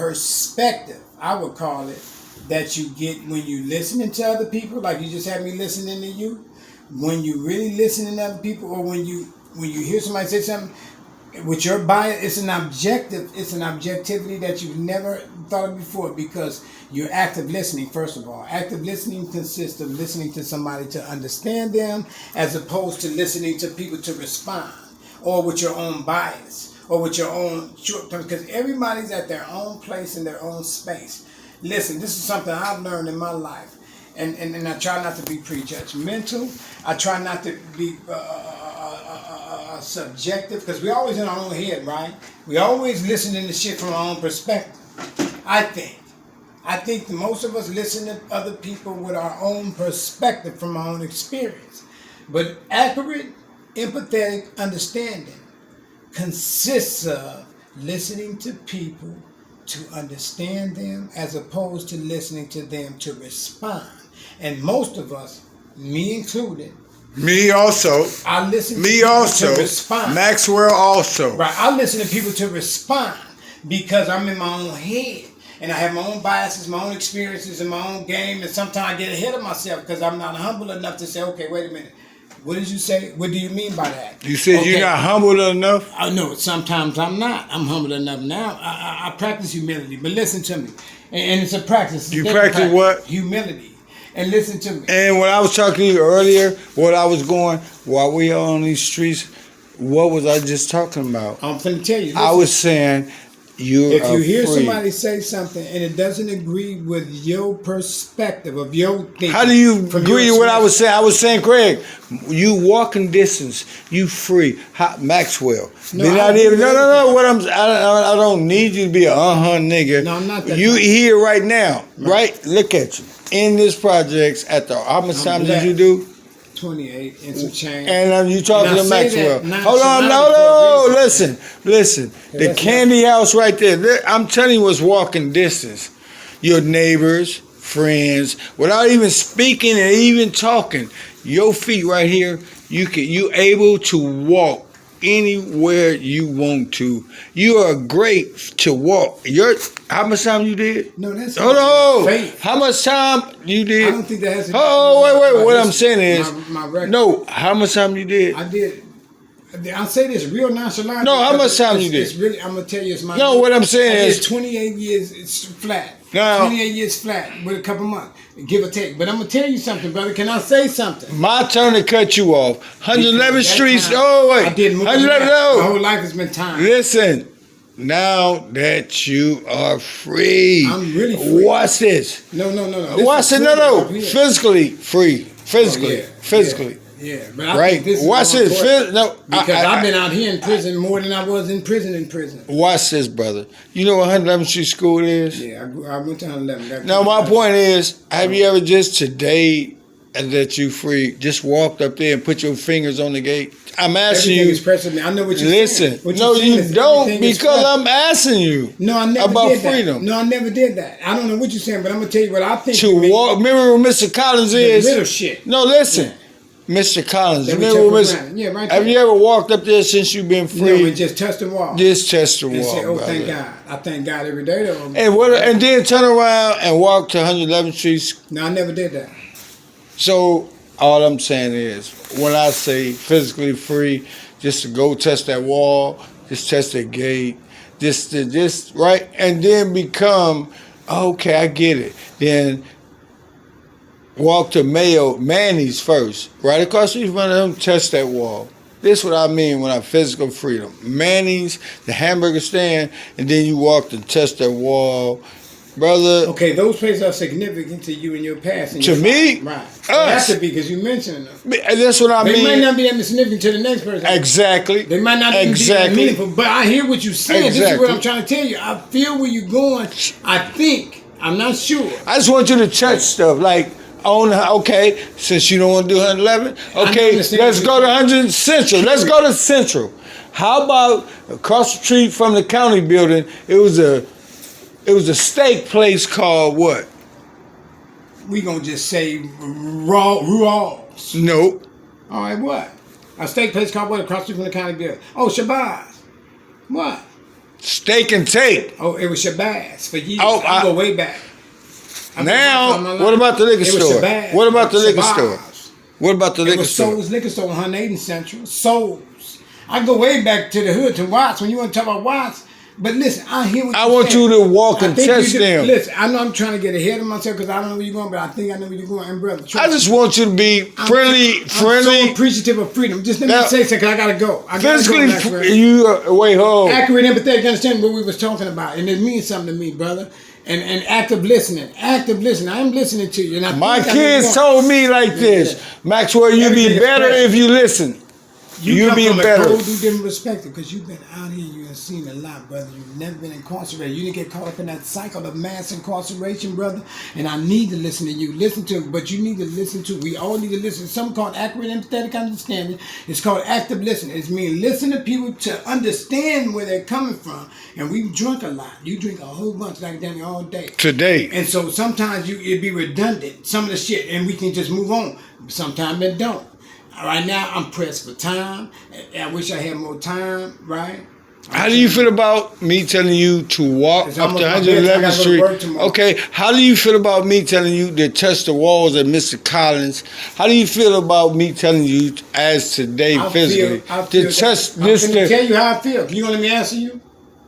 perspective, I would call it, that you get when you listening to other people, like you just had me listening to you, when you really listening to other people, or when you hear somebody say something with your bias, it's an objectivity that you've never thought of before, because you're active listening. First of all, active listening consists of listening to somebody to understand them, as opposed to listening to people to respond, or with your own bias, or with your own shortcomings, because everybody's at their own place in their own space. Listen, this is something I've learned in my life, and I try not to be prejudgmental. I try not to be subjective, because we always in our own head, right? We always listening to shit from our own perspective. I think most of us listen to other people with our own perspective from our own experience. But accurate, empathetic understanding consists of listening to people to understand them, as opposed to listening to them to respond. And most of us, me included, me also. I listen to me people also. to respond. Maxwell also. Right. I listen to people to respond because I'm in my own head. And I have my own biases, my own experiences, and my own game. And sometimes I get ahead of myself because I'm not humble enough to say, okay, wait a minute. What did you say? What do you mean by that? You said okay. You're not humble enough? I know. Sometimes I'm not. I'm humble enough now. I practice humility. But listen to me. And it's a practice. You practice what? Humility. And listen to me. And when I was talking to you earlier, what I was going, while we are on these streets, what was I just talking about? I'm going to tell you. Listen. I was saying, if you hear somebody say something and it doesn't agree with your perspective of your thinking, how do you agree with what I was saying? I was saying, Craig, you walking distance, you free. Maxwell. No, no. I don't need you to be a nigga. No, I'm not that. You here right now, right? Look at you in this projects at the how much time did you do? 28 and some change. And you talking to Maxwell. Hold on, listen. The candy house right there. I'm telling you what's walking distance. Your neighbors, friends, without even speaking and even talking. Your feet right here, you able to walk anywhere you want to. You are great to walk. How much time you did? No, that's hold on. faith. How much time you did? I don't think that has. Wait. What I'm saying is, my record. No. How much time you did? I did. I'll say this real nonchalant. No, how much time you did? It's really. I'm gonna tell you, it's my. No, what I'm saying is 28 years. It's flat. No. 28 years flat with a couple months, give or take. But I'm gonna tell you something, brother. Can I say something? My turn to cut you off. 111th Street. Time, wait. I did more. 111th. My whole life has been time. Listen. Now that you are free, I'm really free. Watch this. No. Watch it. No. Physically free. Physically. Yeah, but I right. think this is Watch this. Because I've been out here in prison more than I was in prison. Watch this, brother. You know what 111th Street School is? Yeah, I went to 111. Now, my point is, have you ever just today that you free, just walked up there and put your fingers on the gate? I'm asking you. Is pressing. I know what you're saying. Listen, no, you don't, because I'm asking you. No, I never about did freedom. That. No, I never did that. I don't know what you're saying, but I'm gonna tell you what I think. To walk. Remember what Mr. Collins is? Little shit. No, listen. Yeah. Mr. Collins, remember right have you ever walked up there since you've been free? No, just touch the wall. Just touch the wall. Say, brother. Thank God. I thank God every day though. And then turn around and walk to 111th Street. No, I never did that. So all I'm saying is, when I say physically free, just to go touch that wall, just touch that gate, just right, and then become, okay, I get it. Then walk to Manny's first, right across the street from them, touch that wall. This is what I mean when I physical freedom. Manny's, the hamburger stand, and then you walk to touch that wall. Brother. Okay, those places are significant to you in your past. And to your me? Life. Right. It has to be because you mentioned them. That's what I mean. They might not be that significant to the next person. Exactly. They might not even be that meaningful. But I hear what you're saying. Exactly. This is what I'm trying to tell you. I feel where you're going. I think. I'm not sure. I just want you to touch stuff like, okay, since you don't want to do 111, okay, let's go to 100 Central. Let's go to Central. How about across the street from the county building, it was a steak place called what? We gonna just say Rual's. Nope. All right, what? A steak place called what? Across the street from the county building. Oh, Shabazz. What? Steak and take. Oh, it was Shabazz for years. Oh, I go way back. Now, what about the liquor store? Shabazz. What about the liquor Shabazz. store? What about the It liquor was store? Souls Liquor Store on 180 Central. Souls. I go way back to the hood to Watts when you want to talk about Watts. But listen, I hear what I you're want saying. you to walk and think you test did- them. Listen, I know I'm trying to get ahead of myself because I don't know where you're going, but I think I know where you're going. And brother, I just want you to be friendly, I'm so friendly. appreciative of freedom. Just let me Now, say something because I gotta go. I gotta Physically, go, Maxwell. you wait, hold. Accurate, empathetic, understanding what we was talking about, and it means something to me, brother. And active listening, I'm listening to you. And I My think I kids know told me like this, Maxwell, you Everything be is better precious. if you listen. You come be from better. a totally different perspective because you've been out here, you have seen a lot, brother. You've never been incarcerated. You didn't get caught up in that cycle of mass incarceration, brother. And I need to listen to you. Listen to it, but you need to listen to. We all need to listen to something called accurate, empathetic understanding. It's called active listening. It's mean listen to people to understand where they're coming from. And we've drunk a lot. You drink a whole bunch like that all day. Today. And so sometimes it'd be redundant, some of the shit, and we can just move on. Sometimes it don't. Right now, I'm pressed for time. I wish I had more time, right? How do you feel about me telling you to walk It's up to almost my bedtime. I 111th gotta go to Street? work tomorrow. Okay, how do you feel about me telling you to touch the walls at Mr. Collins? How do you feel about me telling you as today physically to touch I'm this? gonna tell you how I feel. You gonna let me answer you?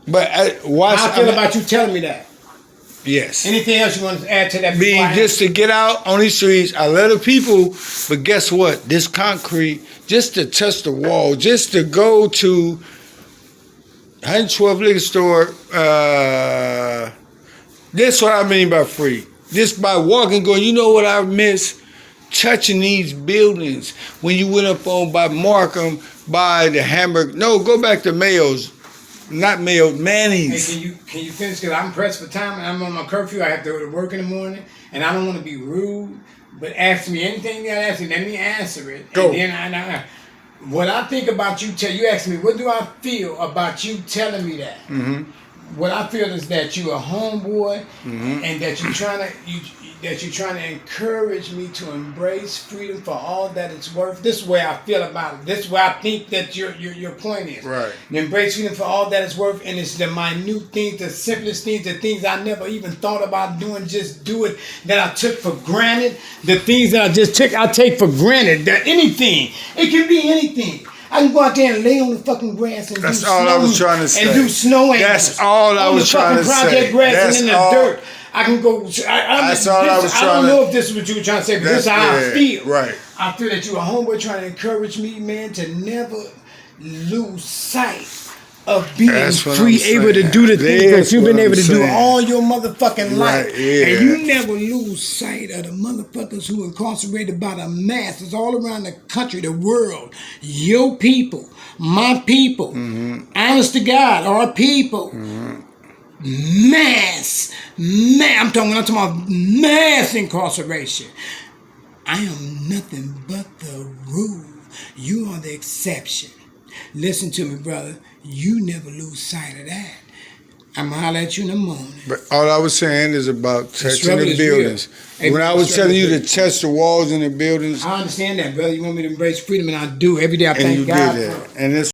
But watch. How I feel about you telling me that. Yes. Anything else you want to add to that? Be before I just to get out on these streets. I love the people, but guess what? This concrete, just to touch the wall, just to go to 112 liquor store. That's what I mean by free. Just by walking, going. You know what I miss? Touching these buildings. When you went up on by Markham, by the Hamburg. No, go back to Mayo's. Not Mayo, Manny's. Hey, can you finish? Because I'm pressed for time and I'm on my curfew. I have to go to work in the morning, and I don't want to be rude. But ask me anything you ask me. Let me answer it. Go. And then what I think about you, you ask me, what do I feel about you telling me that? Mm-hmm. What I feel is that you're a homeboy, and that you're trying to encourage me to embrace freedom for all that it's worth. This is the way I feel about it. This is where I think that your point is. Right. Embrace freedom for all that it's worth, and it's the minute things, the simplest things, the things I never even thought about doing. Just do it. That I took for granted. The things that I take for granted. That anything. It can be anything. I can go out there and lay on the fucking grass and That's do all snow I was trying to say. And do snow angels. That's all I was trying to On the fucking project say. grass That's and in the all- dirt. I can go. That's all I was I trying don't to- know if this is what you were trying to say, but this is how I yeah, feel. right. I feel that you're a homeboy trying to encourage me, man, to never lose sight of being That's what free, I'm able to saying. do the things that That's you've been what able I'm to do saying. all your motherfucking life. Right, yeah. And you never lose sight of the motherfuckers who incarcerated by the masses all around the country, the world. Your people, my people, honest to God, our people. I'm talking about mass incarceration. I am nothing but the rule. You are the exception. Listen to me, brother. You never lose sight of that. I'm gonna holler at you in the morning. But all I was saying is about touching struggle the is real. buildings. Hey, When I the was struggle telling you is to touch the walls in the buildings, I understand that, brother. You want me to embrace freedom, and I do every day. I and thank you God did for that. it. And it's